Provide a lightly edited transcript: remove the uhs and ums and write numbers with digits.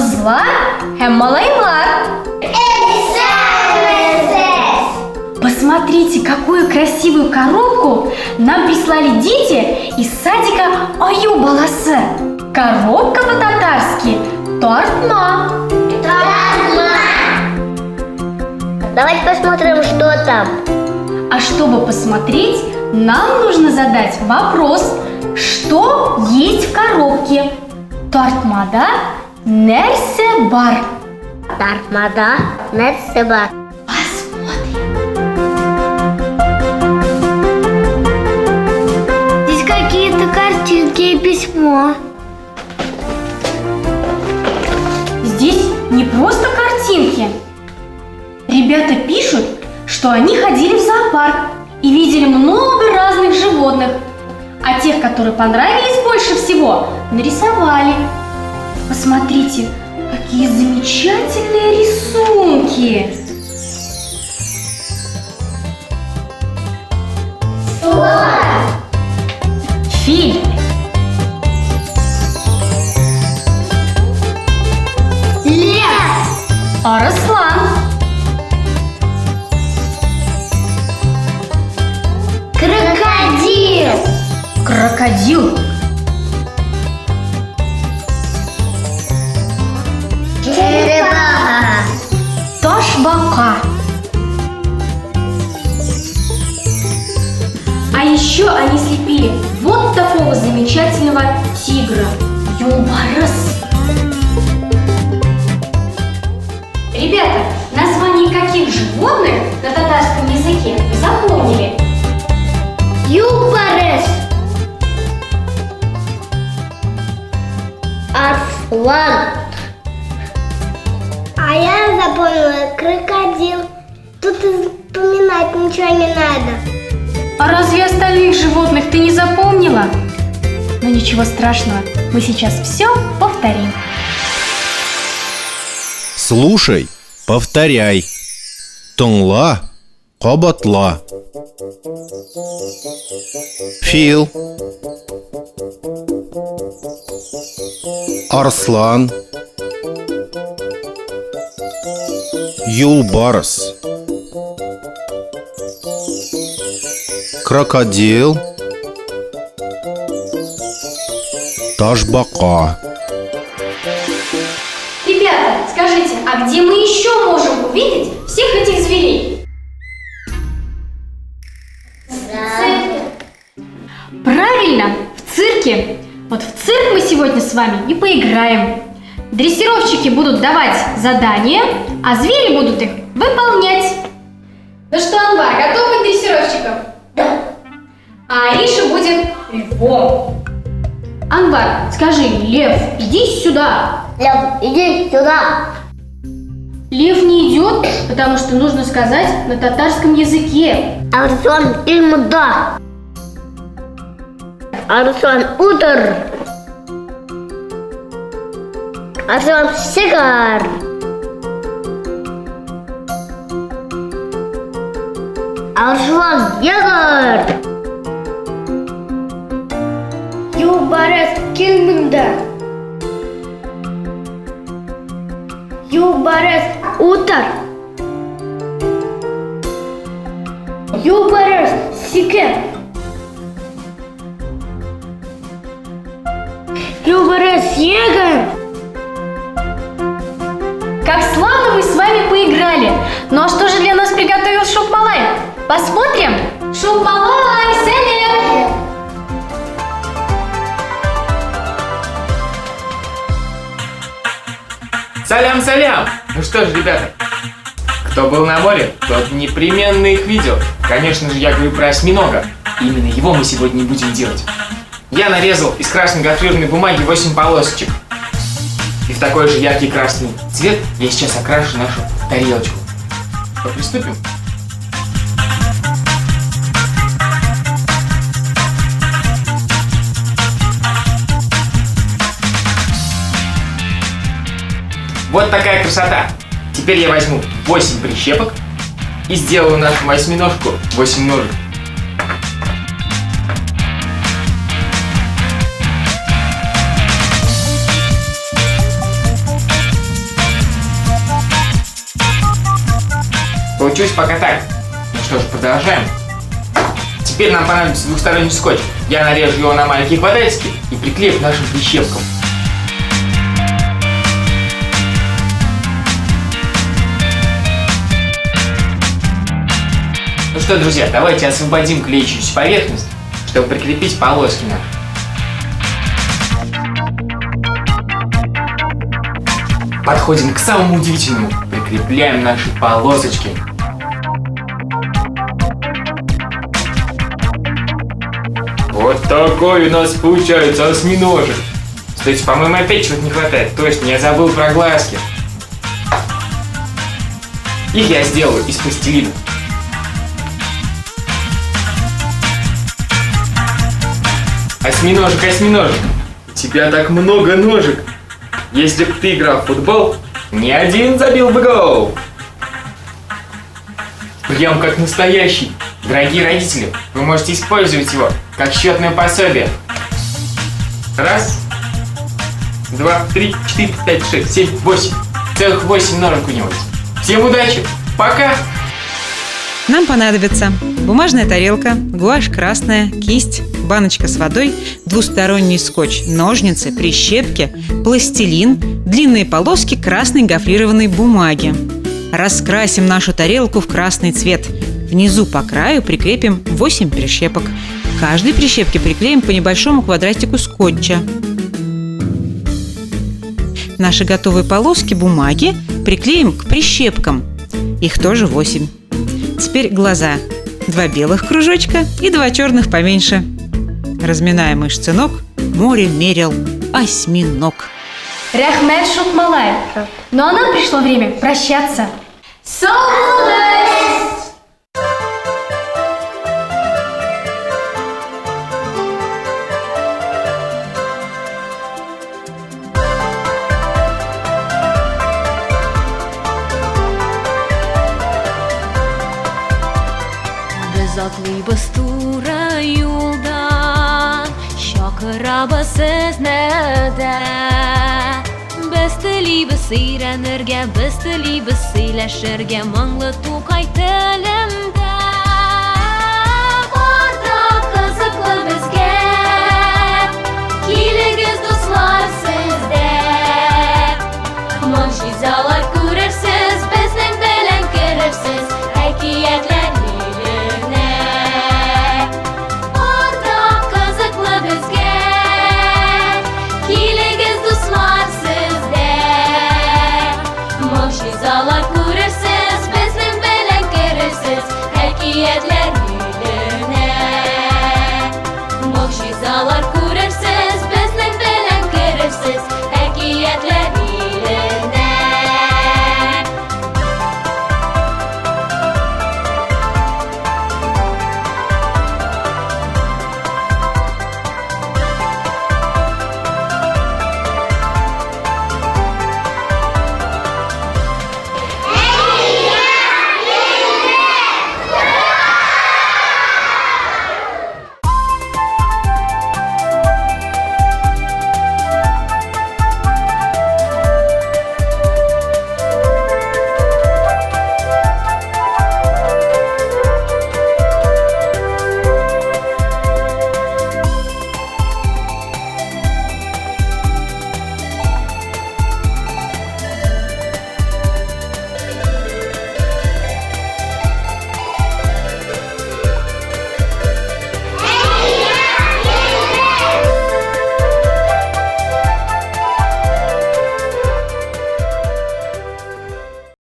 Кызлар һәм малайлар. Посмотрите, какую красивую коробку нам прислали дети из садика Аю баласы. Коробка по-татарски тартма. Давайте посмотрим, что там. А чтобы посмотреть, нам нужно задать вопрос, что есть в коробке. Тартмада нерсе бар. Тартмада нерсе бар. Здесь какие-то картинки и письмо. Здесь не просто картинки. Ребята пишут, что они ходили в зоопарк и видели много разных животных, а тех, которые понравились больше всего, нарисовали. Посмотрите, какие замечательные рисунки! Фильм. Лев. Арслан. Крокодил. Крокодил. Черепаха. Ташбака. А еще они слепили вот такого замечательного тигра. Юлбарыс. Ребята, название каких животных на татарском языке вы запомнили? Юлбарыс. Арслан. А я запомнила крокодил. Тут вспоминать ничего не надо. А разве остальных животных ты не запомнила? Ну ничего страшного, мы сейчас все повторим. Слушай, повторяй. Тыңла, кабатла. Фил. Арслан. Юлбарыс. Крокодил. Ташбака. Ребята, скажите, а где мы еще можем увидеть всех этих зверей? Правильно, в цирке. Вот в цирк мы сегодня с вами и поиграем. Дрессировщики будут давать задания, а звери будут их выполнять. Ну что, Анвар, готов быть дрессировщиком? Да. А Ариша будет львом. Анвар, скажи: лев, иди сюда. Лев, иди сюда. Лев не идет, потому что нужно сказать на татарском языке. Арслан илмуда. Арслан утр. Арслан сигар. Арслан ягар. Юлбарыс келміңді. Юлбарыс утыр. Юлбарыс сикер. Юлбарыс егер. Как славно мы с вами поиграли! Ну а что же для нас приготовил Шопмалай? Посмотрим! Шопмалай, салям! Салям-салям! Ну что ж, ребята, кто был на море, тот непременно их видел. Конечно же, я говорю про осьминога. Именно его мы сегодня и будем делать. Я нарезал из красной гофрированной бумаги 8 полосочек. И в такой же яркий красный цвет я сейчас окрашу нашу тарелочку. Что, приступим? Вот такая красота. Теперь я возьму 8 прищепок и сделаю нашу осьминожку 8 ножек. Получилось пока так. Ну что ж, продолжаем. Теперь нам понадобится двухсторонний скотч. Я нарежу его на маленькие квадратики и приклею к нашим прищепкам. Ну что, друзья, давайте освободим клеящуюся поверхность, чтобы прикрепить полоски наши. Подходим к самому удивительному. Прикрепляем наши полосочки. Вот такой у нас получается осьминожек. Кстати, по-моему, опять чего-то не хватает. Точно, я забыл про глазки. Их я сделаю из пластилина. Осьминожек, осьминожек, у тебя так много ножек. Если бы ты играл в футбол, ни один забил бы гол. Прям как настоящий. Дорогие родители, вы можете использовать его как счетное пособие. 1, 2, 3, 4, 5, 6, 7, 8. Целых 8 ножек у него есть. Всем удачи! Пока! Нам понадобится бумажная тарелка, гуашь красная, кисть, баночка с водой, двусторонний скотч, ножницы, прищепки, пластилин, длинные полоски красной гофрированной бумаги. Раскрасим нашу тарелку в красный цвет. Внизу по краю прикрепим 8 прищепок. К каждой прищепке приклеим по небольшому квадратику скотча. Наши готовые полоски бумаги приклеим к прищепкам. Их тоже 8. Теперь глаза. 2 белых кружочка и 2 черных поменьше. Разминаем мышцы ног. Море мерил осьминог. Рахмет Шутмалай. Ну а нам пришло время прощаться. Biz atlayız tura yoldan, şakırabasız nerede? Biz tiliybiz seyrenirge, biz tiliybiz seyleşirge, manglı tukay tilimde. Orada kızıklı bizge, kiligiz dostlar sizde. Manşizalar görürsüz, bizden bilen görürsüz, hekiyetler Zalar görürsüz, bizden bilen görürsüz, hekiyetler